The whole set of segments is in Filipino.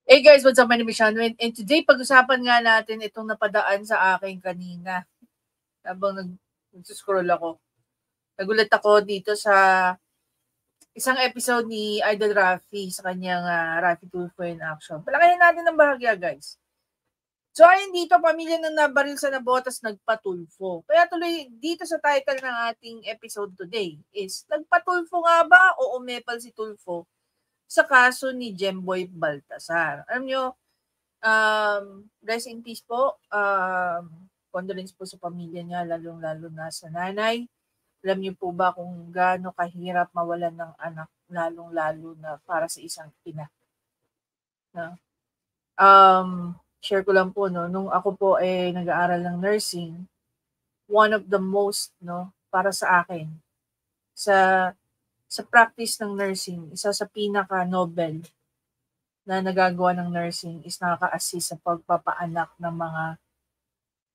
Hey guys, what's up? My name is Shanwin. And today, pag-usapan nga natin itong napadaan sa akin kanina. Habang nag-scroll ako. Nagulat ako dito sa isang episode ni Idol Rafi sa kanyang Rafi Tulfo in Action. Palakayan natin ng bahagya, guys. So, ayun dito, pamilya ng nabaril sa nabotas nagpatulfo. Kaya tuloy dito sa title ng ating episode today is, nagpatulfo nga ba o umepal si Tulfo sa kaso ni Jemboy Baltasar? Alam nyo, rest in peace po. Condolence po sa pamilya niya, lalong-lalo na sa nanay. Alam niyo po ba kung gaano kahirap mawalan ng anak, lalong-lalo na para sa isang ina? No? Share ko lang po, no, nung ako po nag-aaral ng nursing, one of the most, no, para sa akin, sa practice ng nursing, isa sa pinaka-nobel na nagagawa ng nursing is nakaka-assist sa pagpapaanak ng mga,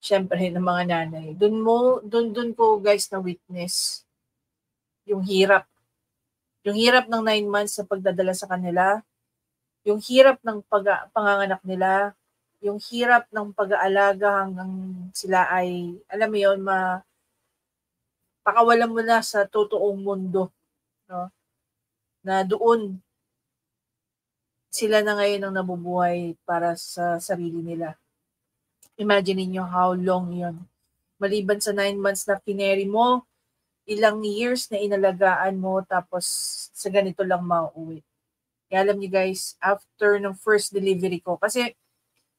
syempre, ng mga nanay. Doon ko guys na witness yung hirap. Yung hirap ng 9 months sa pagdadala sa kanila, yung hirap ng panganganak nila, yung hirap ng pag-aalaga hanggang sila ay, alam mo yun, pakawalan mo na sa totoong mundo. No? Na doon, sila na ngayon ang nabubuhay para sa sarili nila. Imagine niyo how long yon. Maliban sa 9 months na kineri mo, ilang years na inalagaan mo, tapos sa ganito lang mauwi. Kaya alam niyo guys, after ng first delivery ko, kasi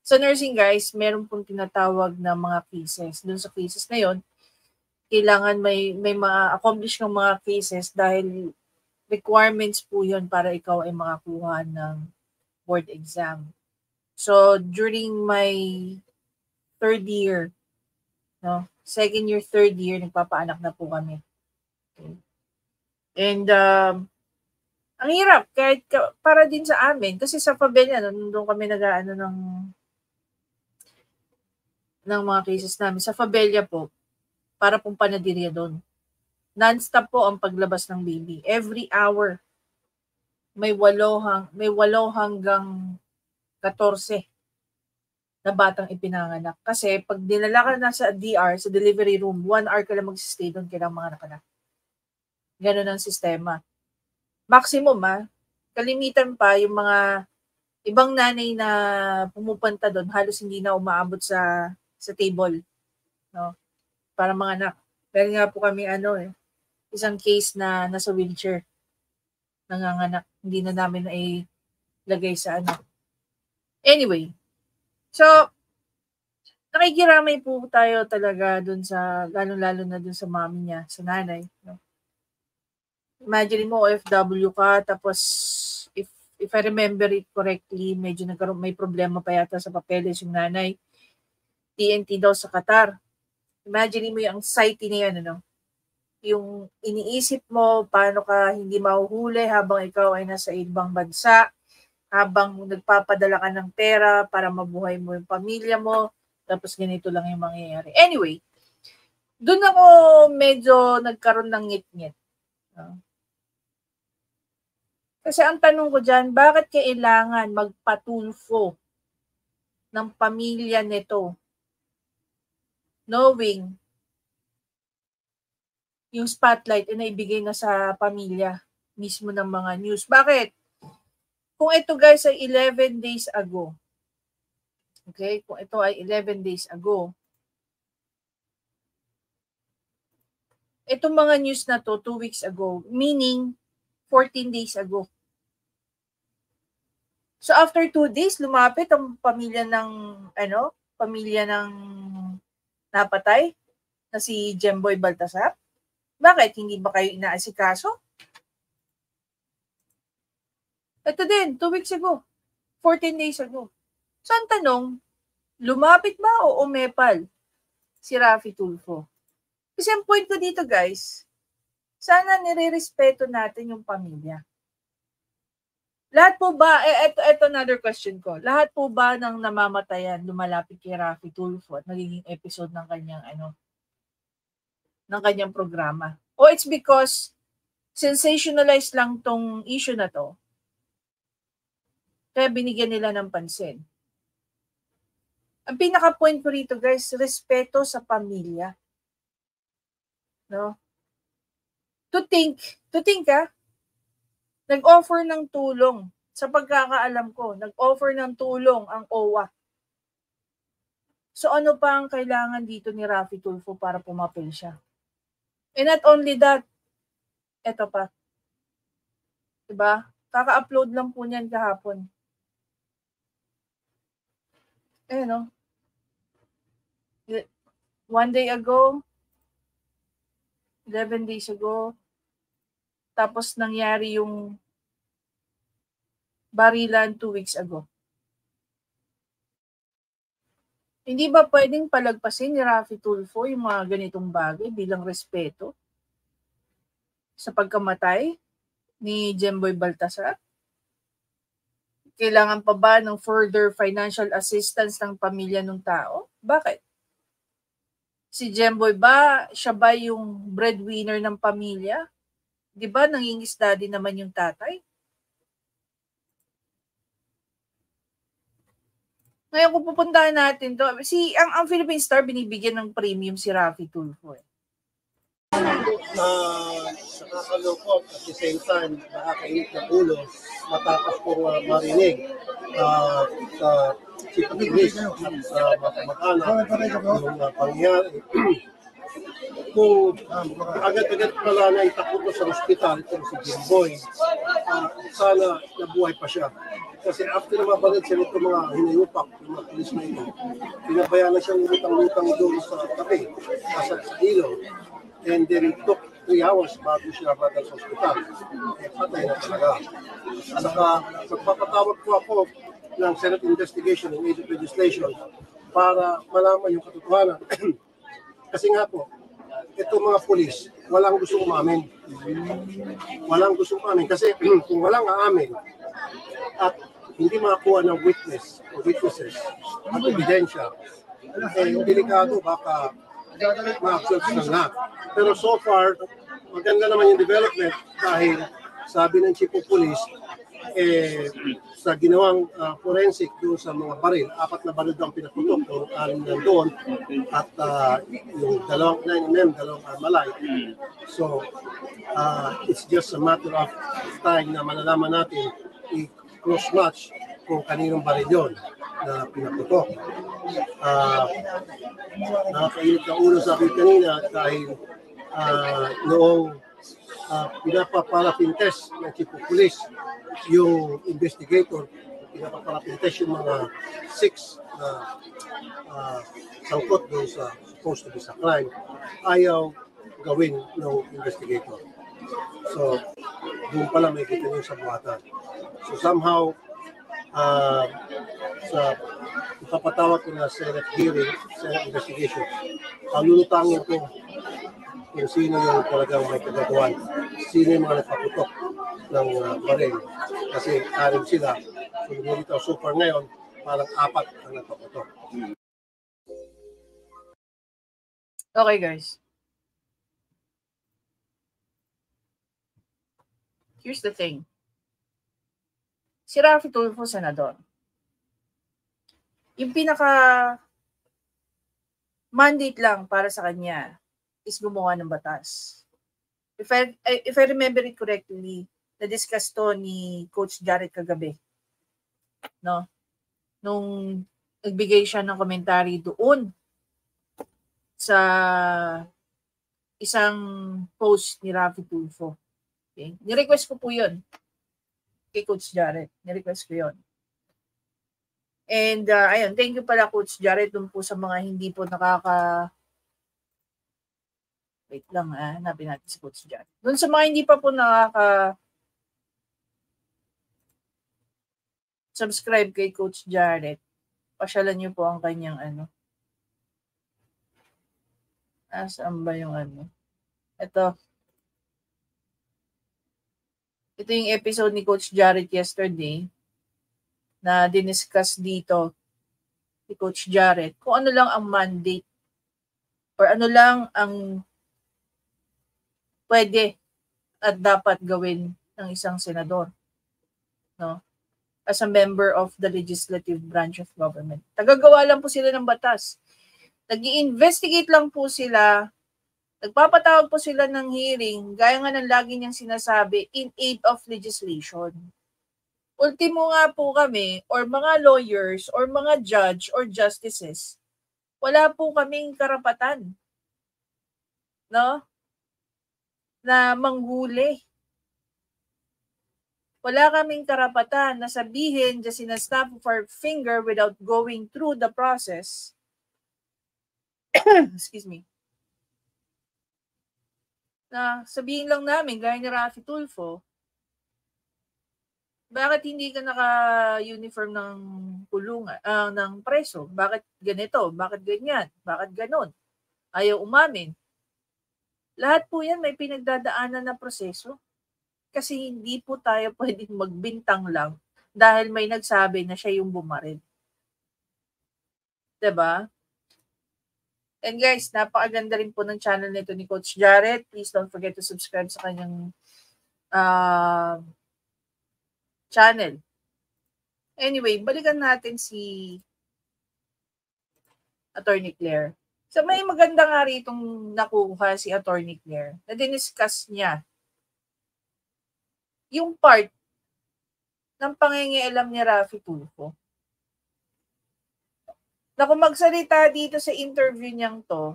sa nursing guys, meron pong tinatawag na mga cases. Doon sa cases na yon, kailangan may ma-accomplish ng mga cases dahil requirements po yon para ikaw ay makakuha ng board exam. So, during my third year, no, second year, third year, nagpapaanak na po kami. Okay. And, ang hirap, kahit para din sa amin, kasi sa Fabella, doon kami nag-aano ng mga cases namin. Sa Fabella po, para pong panadirya doon. Non-stop po ang paglabas ng baby. Every hour, may 8 hanggang 14 na batang ipinanganak. Kasi pag dinala ka na sa DR, sa delivery room, 1 hour ka lang mag-stay doon, kailang mga anak. Ganun ang sistema. Maximum kalimitan pa yung mga ibang nanay na pumupunta doon, halos hindi na umaabot sa table. No? Para mga anak. Pero nga po kami isang case na nasa wheelchair. Nanganganak. Hindi na namin lagay sa Anyway. So, nakikiramay po tayo talaga dun sa, lalo-lalo na dun sa mami niya, sa nanay. No? Imagine mo, OFW ka, tapos, if I remember it correctly, medyo may problema pa yata sa papeles yung nanay. TNT daw sa Qatar. Imagine mo yung anxiety na yan, yung iniisip mo, paano ka hindi mahuhuli habang ikaw ay nasa ibang bansa, habang nagpapadala ka ng pera para mabuhay mo yung pamilya mo, tapos ganito lang yung mangyayari. Anyway, doon ako medyo nagkaroon ng ngit-ngit. Kasi ang tanong ko dyan, bakit kailangan magpatulfo ng pamilya nito, knowing yung spotlight ay naibigay na sa pamilya mismo ng mga news? Bakit? Kung ito guys ay 11 days ago, okay? Kung ito ay 11 days ago, itong mga news na to 2 weeks ago, meaning 14 days ago. So after 2 days, lumapit ang pamilya ng napatay na si Jemboy Baltasar. Bakit? Hindi ba kayo inaasikaso? Ito din, 2 weeks ago. 14 days ago. So ang tanong, lumapit ba o umepal si Rafi Tulfo? Kasi ang point ko dito guys, sana nire-respeto natin yung pamilya. Lahat po ba, ito another question ko, lahat po ba ng namamatayan lumalapit kay Rafi Tulfo at nagiging episode ng kanyang programa? O it's because sensationalized lang tong issue na to? Kaya binigyan nila ng pansin. Ang pinaka-point ko rito, guys, respeto sa pamilya. No? To think nag-offer ng tulong. Sa pagkakaalam ko, nag-offer ng tulong ang OWA. So ano pa ang kailangan dito ni Raffy Tulfo para pumapil siya? And not only that, eto pa. Diba? Kaka-upload lang po niyan kahapon. No? 1 day ago, 11 days ago, tapos nangyari yung barilan 2 weeks ago. Hindi ba pwedeng palagpasin ni Raffy Tulfo yung mga ganitong bagay bilang respeto sa pagkamatay ni Jemboy Baltasar? Kailangan pa ba ng further financial assistance ng pamilya ng tao? Bakit? Si Jemboy ba, siya ba yung breadwinner ng pamilya? Di ba nangingisda din naman yung tatay? Ngayon kung pupuntahan natin to, ang Philippine Star binibigyan ng premium si Raffy Tulfo. Nakakalungkot at the same time, nakakainit ng ulo matapos po marinig sa chief of police at sa mag-anak yung pangyari. Kung agad-agad pala na itakbo sa ospital itong si Jimboy, sana nabuhay pa siya. Kasi after na mabalid siya nito mga hinayupak, yung mga pulis na ito, pinabayaan na siyang lutang-lutang doon sa tabi, sa ilog. And then it took 3 hours bago siya napadal sa ospital. Patay na talaga. Saka magpapatawag po ako ng Senate investigation and aid of legislation para malaman yung katotohanan. Kasi nga po, itong mga pulis, walang gustong umamin. Walang gustong umamin. Kasi kung walang aamin at hindi makakuha ng witnesses at ebidensya, delikado baka ma-absorb ng lahat. Pero so far, maganda naman yung development dahil sabi ng Chief of Police, sa ginawang forensic doon sa mga baril, 4 na baril daw ang pinaputok, yung 6 nandoon, at yung 2 9mm, 2 Armalite. So, it's just a matter of time na malalaman natin i-cross-match kung kaninong baril yun na pinaputok. Nakakainit ng ulo sa akin kanina dahil noong pinapaparapin test ng Chief of Police yung investigator, pinapaparapin test yung mga 6 na sangkot doon sa supposed to be sa crime, ayaw gawin ng investigator. So, doon pala may kita yung sabuatan. So somehow, sa ipapatawag ko na Senate hearing, Senate investigation, palulutangin ko kung sino yung talagang may kagagawan, sino yung mga nagpaputok ng baril. Kasi 6 sila, so far ngayon, parang 4 ang nagpaputok. Okay guys. Here's the thing. Si Raffy Tulfo, senador. Yung pinaka mandate lang para sa kanya is gumawa ng batas. If I remember it correctly, na-discuss to ni Coach Jared kagabi. No? Nung nagbigay siya ng komentary doon sa isang post ni Raffy Tulfo. Okay? Ni-request ko po yun kay Coach Jared. Ni-request ko yun. And ayun, thank you pala Coach Jared dun po sa mga hindi po wait lang hanapin natin si Coach Jared. Dun sa mga hindi pa po subscribe kay Coach Jared, pasyalan niyo po ang kanyang saan ba yung Ito yung episode ni Coach Jared yesterday na diniscuss dito ni Coach Jared kung ano lang ang mandate or ano lang ang pwede at dapat gawin ng isang senador. No? as a member of the legislative branch of government. Tagagawa lang po sila ng batas. Nag-i-investigate lang po sila, nagpapatawag po sila ng hearing, gaya nga ng lagi niyang sinasabi, in aid of legislation. Ultimo nga po kami, or mga lawyers, or mga judge, or justices, wala po kaming karapatan, no? Na manghuli. Wala kaming karapatan na sabihin just in a snap of our finger without going through the process. Excuse me. Na sabihin lang namin, gaya ni Raffy Tulfo, bakit hindi ka naka-uniform ng kulungan, ng preso? Bakit ganito? Bakit ganyan? Bakit ganon? Ayaw umamin. Lahat po yan may pinagdadaanan na proseso. Kasi hindi po tayo pwedeng magbintang lang dahil may nagsabi na siya yung bumaril. Diba? And guys, napakaganda rin po ng channel nito ni Coach Jared. Please don't forget to subscribe sa kanyang channel. Anyway, balikan natin si Attorney Claire. So may maganda nga ritong nakuha si Attorney Claire na diniscuss niya yung part ng pangingialam ni Raffy Tulfo. Na kung magsalita dito sa interview niyang to,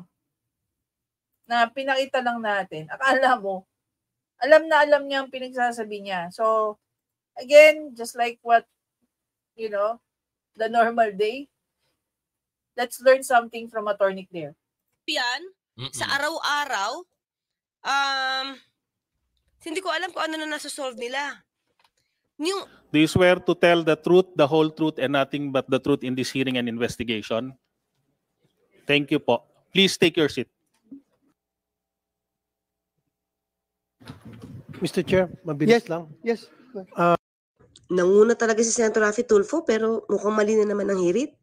na pinakita lang natin, akala mo, alam na alam niya ang pinagsasabi niya. So, again, just like what, the normal day, let's learn something from Attorney Claire. Yan, sa araw-araw, hindi ko alam kung ano na nasa-solve nila. Do you swear to tell the truth, the whole truth, and nothing but the truth in this hearing and investigation? Thank you po. Please take your seat. Mr. Chair, mabilis lang. Yes. Nanguna talaga si Senator Raffy Tulfo pero mukhang mali na naman ang hirit.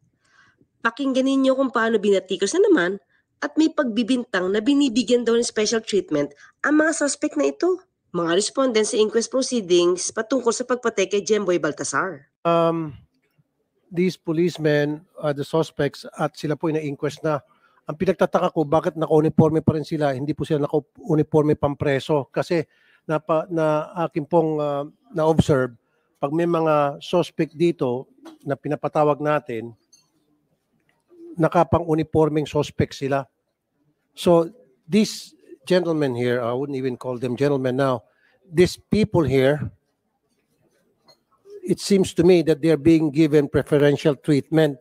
Pakingganin niyo kung paano binatikos na naman at may pagbibintang na binibigyan daw ng special treatment ang mga suspect na ito. Mga respondents sa inquest proceedings patungkol sa pagpatay kay Jemboy Baltasar. These policemen are the suspects at sila po na-inquest na. Ang pinagtataka ko, bakit naka-uniforme pa rin sila? Hindi po sila naka-uniforme pampreso. Kasi na akin pong na-observe, pag may mga suspect dito na pinapatawag natin, nakapang-uniforming suspect sila. So, these gentlemen here, I wouldn't even call them gentlemen now, these people here, it seems to me that they're being given preferential treatment.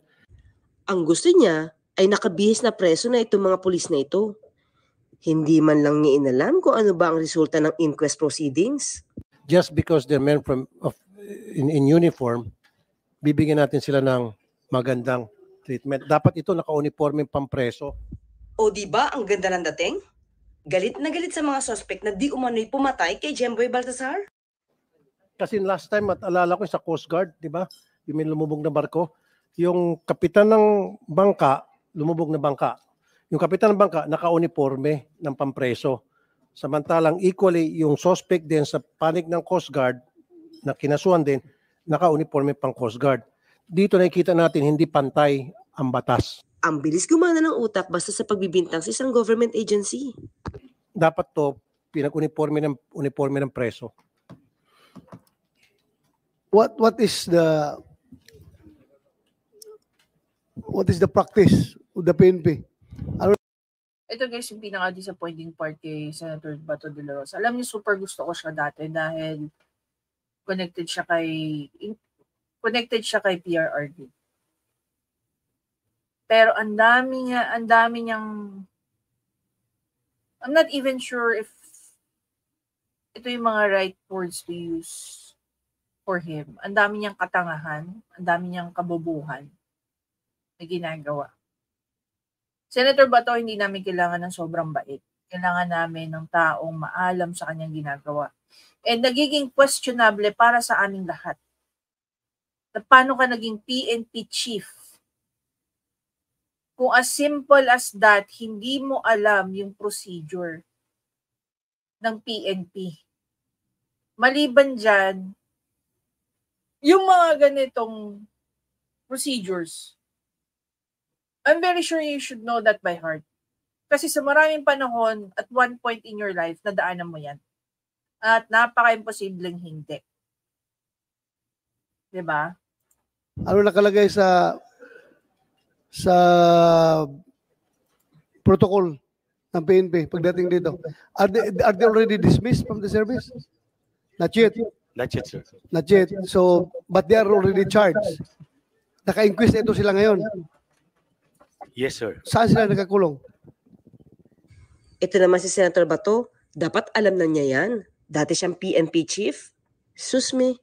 Ang gusto niya ay nakabihis na preso na itong mga pulis na ito. Hindi man lang niya inalam kung ano ba ang resulta ng inquest proceedings. Just because they're men in uniform, bibigyan natin sila ng magandang treatment. Dapat ito naka-uniforme pampreso. O di ba ang ganda ng dating? Galit na galit sa mga suspect na di umano'y pumatay kay Jemboy Baltasar? Kasi last time, at alala ko sa Coast Guard, di ba? Yung may lumubog na barko. Yung kapitan ng bangka, lumubog na bangka. Yung kapitan ng bangka, naka-uniforme ng pampreso. Samantalang equally, yung suspect din sa panig ng Coast Guard, na kinasuhan din, naka-uniforme pang Coast Guard. Dito nakikita natin, hindi pantay ang batas. Ang bilis gumana ng utak basta sa pagbibintang sa isang government agency. Dapat to pinag-uniforme ng preso. What is the practice of the PNP? Ito guys, yung pinaka-disappointing part kay Senator Bato de la Rosa. Alam niyo, super gusto ko siya dati dahil connected siya kay PRRD. Pero ang dami niyang, I'm not even sure if ito yung mga right words to use for him. Ang dami niyang katangahan, ang dami niyang kabobohan na ginagawa. Senator Bato, hindi namin kailangan ng sobrang bait. Kailangan namin ng taong maalam sa kanyang ginagawa. And nagiging questionable para sa aming lahat. Na paano ka naging PNP chief? Kung as simple as that, hindi mo alam yung procedure ng PNP. Maliban dyan, Yung mga ganitong procedures, I'm very sure you should know that by heart. Kasi sa maraming panahon, at one point in your life, nadaanan mo yan. At napaka-imposibleng hindi. Diba? Ano nakalagay sa protocol ng PNP pagdating dito? Are they already dismissed from the service? Not yet. Not yet, sir. Not yet. So, but they are already charged. Naka-inquest ito sila ngayon. Yes, sir. Saan sila nakakulong? Ito naman si Senator Bato, dapat alam na niya yan. Dati siyang PNP chief. Susmi,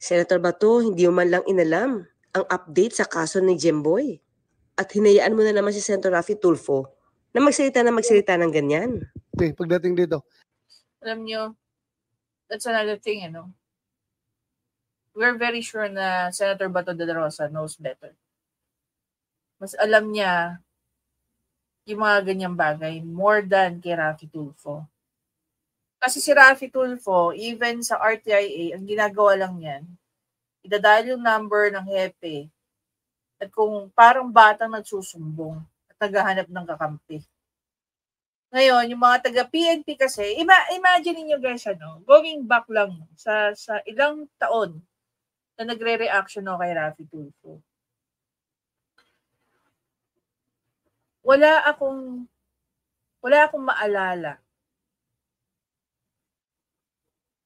Senator Bato, hindi mo man lang inalam ang update sa kaso ni Jemboy. At hinayaan mo na naman si Senator Raffy Tulfo na magsalita ng ganyan. Okay, pagdating dito. Alam nyo, that's another thing, We're very sure na Senator Bato de la Rosa knows better. Mas alam niya yung mga ganyang bagay more than kay Raffy Tulfo. Kasi si Raffy Tulfo, even sa RTIA, ang ginagawa lang yan, idadial yung number ng hepe at kung parang batang nagsusumbong at naghahanap ng kakampi. Ngayon, yung mga taga-PNP kasi, imagine niyo guys, going back lang sa ilang taon na nagre-reaction kay Raffy Tulfo. Wala akong maalala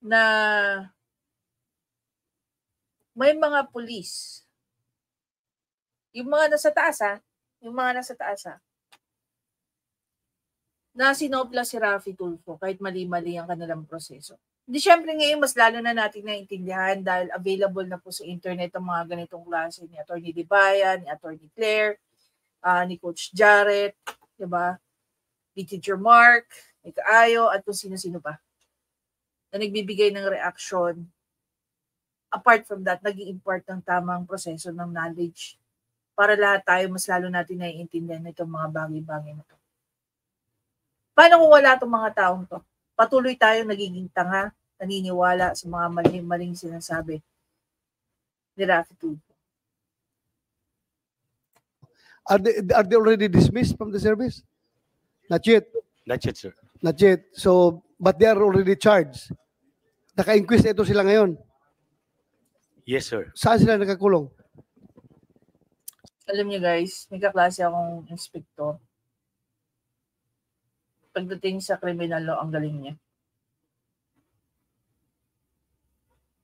na may mga pulis, yung mga nasa taas na sinopla si Raffy Tulfo kahit mali-mali ang kanilang proseso. Hindi, syempre ngayon mas lalo na natin naiintindihan dahil available na po sa internet ang mga ganitong klase ni Atty. Dibayan, ni Atty. Claire, ni Coach Jarrett, diba? Ni Teacher Mark, ni Kaayo, at kung sino-sino pa na nagbibigay ng reaksyon. Apart from that, nag-i-impart ng tamang proseso ng knowledge para lahat tayo mas lalo natin naiintindihan itong mga bagay-bagay na ito. Paano kung wala itong mga taong to? Patuloy tayong nagiging tanga, naniniwala sa mga maling sinasabi ni Raffy Tulfo. Are they already dismissed from the service? Not yet. Not yet, sir. Not yet. So, but they are already charged. Naka-inquest ito sila ngayon. Yes, sir. Saan sila nakakulong? Alam niyo guys, may kaklase akong inspektor. Pagdating sa criminal law, ang galing niya.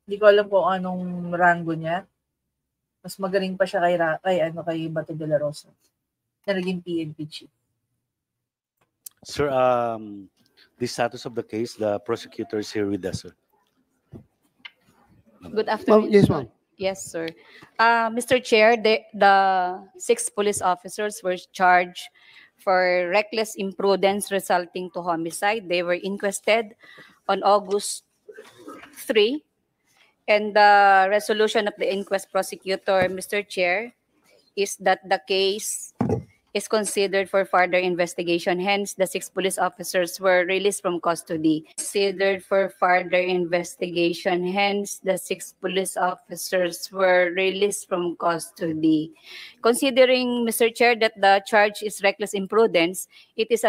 Hindi ko alam kung anong rango niya. Mas magaling pa siya kay Bato de la Rosa na naging PNP chief. Sir, the status of the case, the prosecutor is here with us, sir. Good afternoon. Yes, ma'am. Yes, sir. Mr. Chair, the 6 police officers were charged for reckless imprudence resulting to homicide. They were inquested on August 3. And the resolution of the inquest prosecutor, Mr. Chair, is that the case is considered for further investigation. Hence, the 6 police officers were released from custody. Considered for further investigation. Hence, the 6 police officers were released from custody. Considering, Mr. Chair, that the charge is reckless imprudence, it is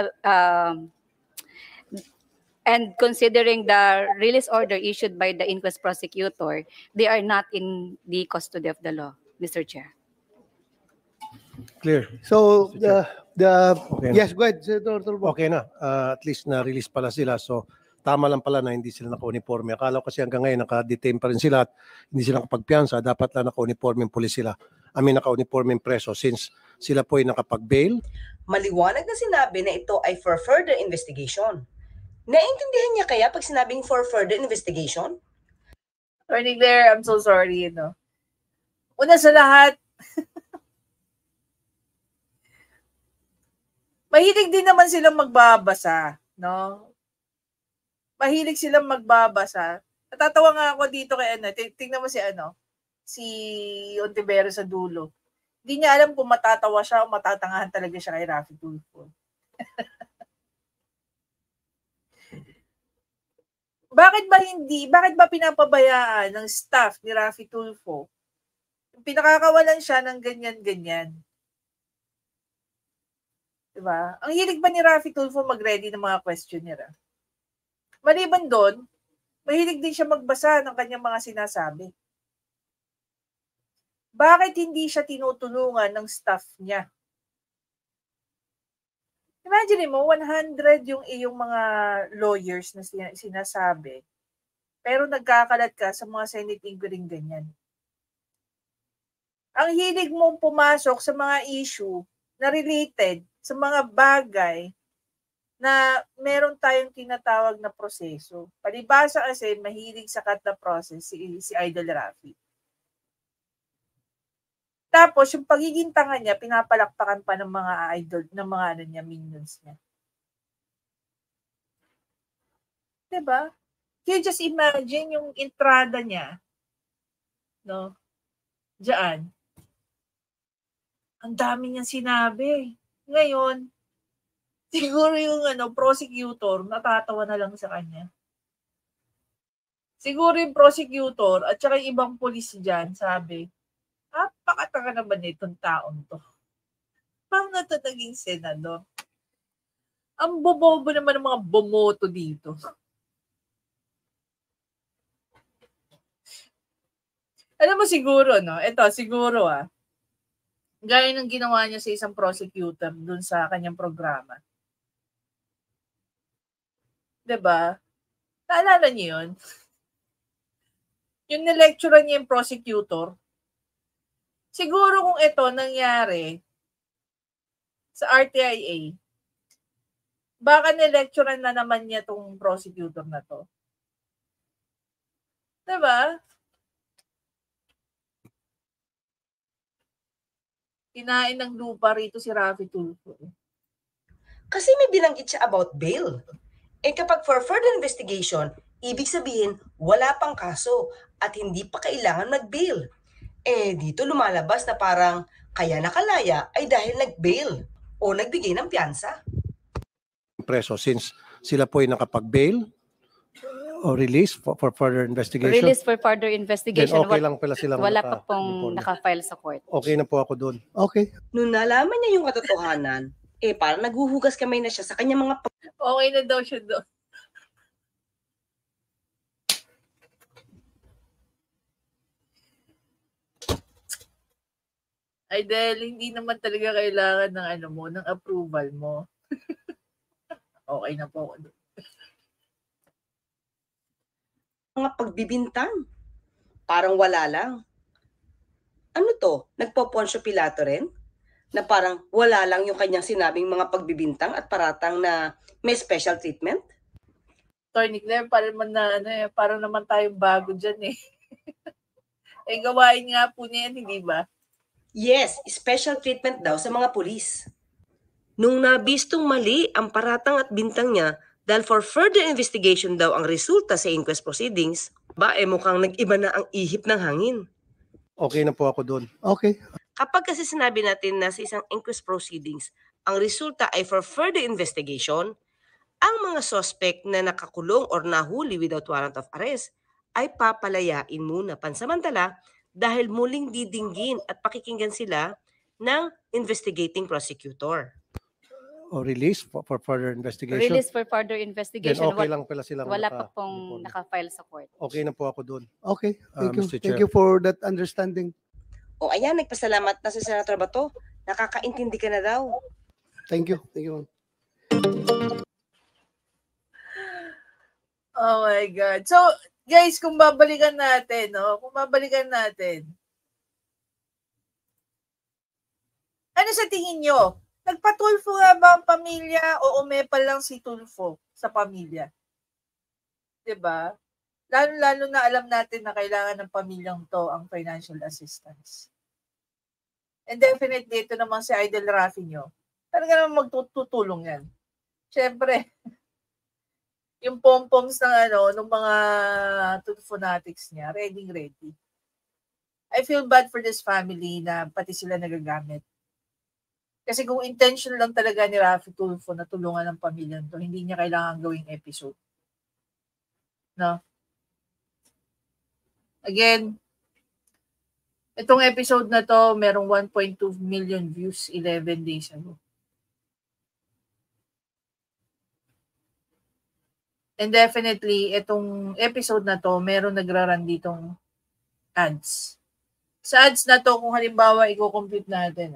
and considering the release order issued by the inquest prosecutor, they are not in the custody of the law, Mr. Chair. Clear. So, Okay. yes, go ahead, Senator Tulfo. Okay na. At least na-release pala sila. So, tama lang pala na hindi sila naka-uniforme. Akala ko kasi hanggang ngayon naka-detain pa rin sila at hindi sila nakapagpiyansa. Dapat lang naka-uniforme yung pulis sila. Naka-uniforme yung preso since sila po ay nakapag-bail. Maliwanag na sinabi na ito ay for further investigation. Naintindihan niya kaya pag sinabing for further investigation? Attorney Claire, I'm so sorry, Una sa lahat, mahilig din naman silang magbabasa, no? Mahilig silang magbabasa. Natatawa nga ako dito kay tingnan mo si Ontivero sa dulo. Hindi niya alam kung matatawa siya o matatangahan talaga siya kay Raffy Tulfo. Bakit ba pinapabayaan ng staff ni Raffy Tulfo Pinakakawalan siya ng ganyan-ganyan. Diba? Ang hilig ba ni Raffy Tulfo mag-ready ng mga questionnaire? Maliban doon, mahilig din siya magbasa ng kanyang mga sinasabi. Bakit hindi siya tinutulungan ng staff niya? Imagine mo, 100 yung iyong mga lawyers na sinasabi, pero nagkakalat ka sa mga Senate inquiry ganyan. Ang hilig mong pumasok sa mga issue na related sa mga bagay na meron tayong tinatawag na proseso. Palibasa kasi mahilig sa cut the process si Idol Raffy. Tapos yung pagiging tanga niya, pinapalakpakan pa ng mga idol, ng mga minions niya. Diba? Can you just imagine yung entrada niya, no? Diyan. Ang dami niyang sinabi. Ngayon, siguro yung prosecutor, natatawa na lang sa kanya. Siguro yung prosecutor at saka yung ibang pulis dyan, sabi, pakatanga naman itong taong to. Paano na ito naging senador? Ang bobobo naman ng mga bumoto dito. Alam mo siguro, no? Ito, siguro gaya ng ginawa niya sa isang prosecutor dun sa kanyang programa. Diba? Naalala niyo yun? Yung nilecturean niya yung prosecutor, siguro kung ito nangyari sa RTIA, baka nilecturean na naman niya tong prosecutor na to. Diba? Kinain ng lupa rito si Raffy Tulfo. Kasi may binanggit siya about bail. Kapag for further investigation, ibig sabihin wala pang kaso at hindi pa kailangan mag-bail. Dito lumalabas na parang kaya nakalaya ay dahil nag-bail o nagbigay ng piyansa. Preso since sila po ay nakapag-bail o release for further investigation. Release for further investigation. Then okay lang pala silang wala pa pong naka-file sa court. Okay na po ako doon. Okay. Nung nalaman niya yung katotohanan, parang naghuhugas kamay na siya sa kanyang mga okay na daw siya doon. Ay dahil hindi naman talaga kailangan ng ng approval mo. Okay na po ako doon. mga pagbibintang. Parang wala lang. Ano to? Nagpo-Poncio Pilato rin? Na parang wala lang yung kanyang sinabing mga pagbibintang at paratang na may special treatment? Attorney Claire, parang naman tayong bago dyan eh. Gawain nga po niya yan, hindi ba? Yes, special treatment daw sa mga pulis. Nung nabistong mali ang paratang at bintang niya dahil for further investigation daw ang resulta sa inquest proceedings, mukhang nag-iba na ang ihip ng hangin. Okay na po ako doon. Okay. Kapag kasi sinabi natin na sa isang inquest proceedings, ang resulta ay for further investigation, ang mga suspect na nakakulong or nahuli without warrant of arrest ay papalayain muna pansamantala dahil muling didinggin at pakikinggan sila ng investigating prosecutor. O release for further investigation. Release for further investigation. Then okay lang pala silang wala pa pong naka-file sa court. Okay na po ako doon. Okay, thank you. Mr. Thank Chair. you for that understanding. O ayan, nagpasalamat na si Senator Bato. Nakakaintindi ka na daw. Thank you. Thank you. Oh my God. So, guys, kung babalikan natin, ano sa tingin nyo? Nagpatulfo nga ba ang pamilya o umepal lang si Tulfo sa pamilya? Diba? Lalo na alam natin na kailangan ng pamilyang to ang financial assistance. And definitely, ito naman si Idol Raffy nyo. Talaga naman magtutulong yan. Siyempre, yung pom-poms ng mga Tulfonatics niya, ready. I feel bad for this family na pati sila nagagamit. Kasi kung intention lang talaga ni Raffy Tulfo na tulungan ng pamilya to, hindi niya kailangan gawing episode. No? Again, Itong episode na to, merong 1.2 million views 11 days ago. And definitely, itong episode na to, meron nagraran ditong ads. Sa ads na to, kung halimbawa, i-compute natin.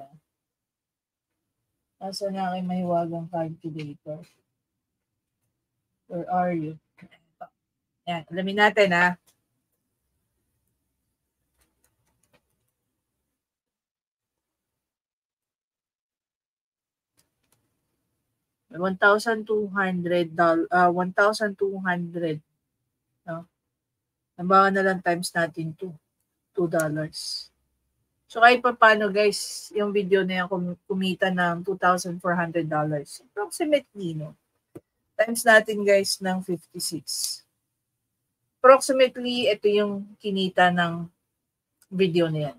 Nasa na aking mahiwagang calculator? Where are you? Yan, alamin natin ha. $1,200, $1,200. No? Nabawa na lang times natin $2. So kahit pa paano guys, yung video na yan kumita ng $2,400. Approximately, no? Times natin guys ng 56. Approximately, ito yung kinita ng video na yan.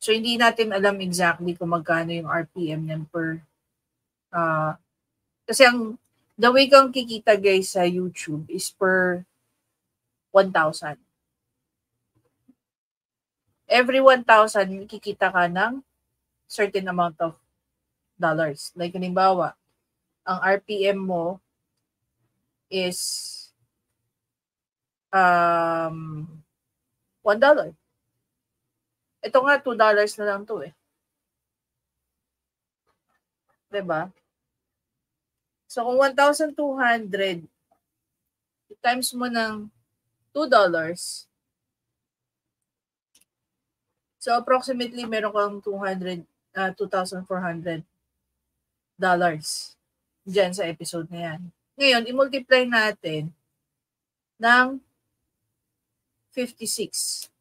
So hindi natin alam exactly kung magkano yung RPM niyan per kasi the way kang kikita guys sa YouTube is per 1,000. Every 1,000, kikita ka ng certain amount of dollars. Like, halimbawa, ang RPM mo is $1. Ito nga, $2 na lang to eh. Diba? So, kung 1,200 times mo ng $2, so approximately meron kang $2,400 dyan sa episode na yan. Ngayon, i-multiply natin ng 56.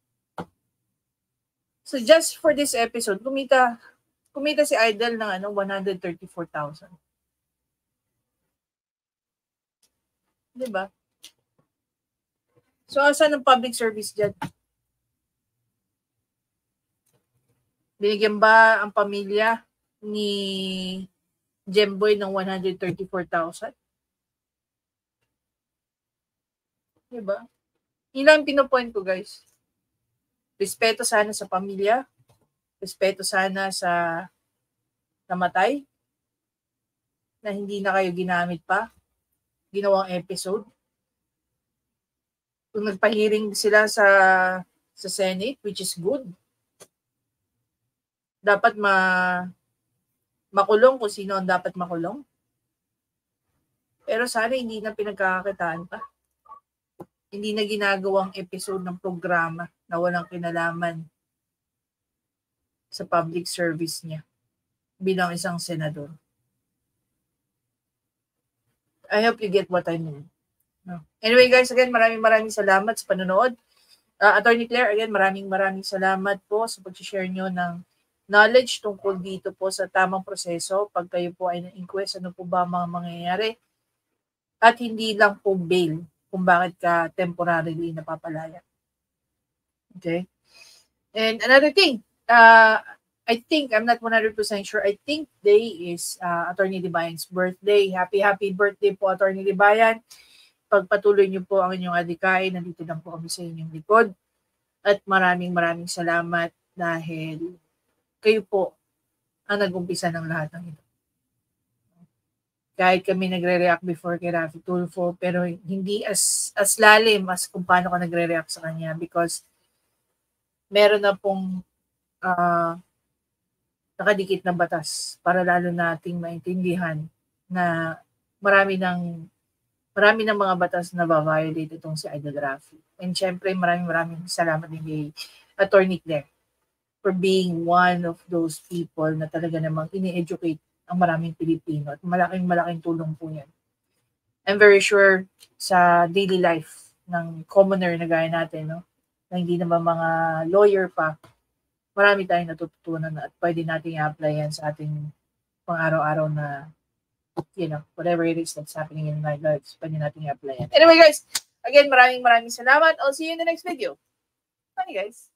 So just for this episode, kumita si Idol ng 134,000. Diba? So, asan ang public service dyan? Binigyan ba ang pamilya ni Jemboy ng 134,000? Diba? Yun lang pinopoint ko, guys. Respeto sana sa pamilya. Respeto sana sa namatay na hindi na kayo ginamit pa. Ginawang episode. Kung nagpa-hearing sila sa Senate, which is good, dapat makulong kung sino ang dapat makulong. Pero sana hindi na pinagkakakitaan pa. Hindi na ginagawang episode ng programa na walang kinalaman sa public service niya bilang isang senador. I hope you get what I mean. No. Anyway guys, again, maraming salamat sa panonood. Attorney Claire, again, maraming salamat po sa pag-share nyo ng knowledge tungkol dito po sa tamang proseso. Pag kayo po ay na-inquest, ano po ba mga mangyayari? At hindi lang po bail kung bakit ka temporarily napapalaya. Okay? And another thing, I think, I'm not 100% sure, I think today is Attorney Libayan's birthday. Happy birthday po, Attorney Libayan. Pagpatuloy niyo po ang inyong adhikain, nandito lang po kami sa inyong likod. At maraming salamat dahil kayo po ang nag-umpisa ng lahat ng ito. Kahit kami nagre-react before kay Raffy Tulfo, pero hindi as lalim as kung paano ka nagre-react sa kanya because meron na pong nakadikit na batas para lalo nating maintindihan na marami ng mga batas na ba-violate itong si Idol Raffy. And syempre, maraming salamat din kay Attorney Claire for being one of those people na talaga namang ini-educate ang maraming Pilipino at malaking tulong po yan. I'm very sure sa daily life ng commoner na gaya natin, no? Na hindi naman mga lawyer pa, marami tayong natututunan at pwede natin i-apply yan sa ating pang-araw-araw na, whatever it is that's happening in our lives, pwede natin i-apply yan. Anyway guys, again, maraming salamat. I'll see you in the next video. Bye guys.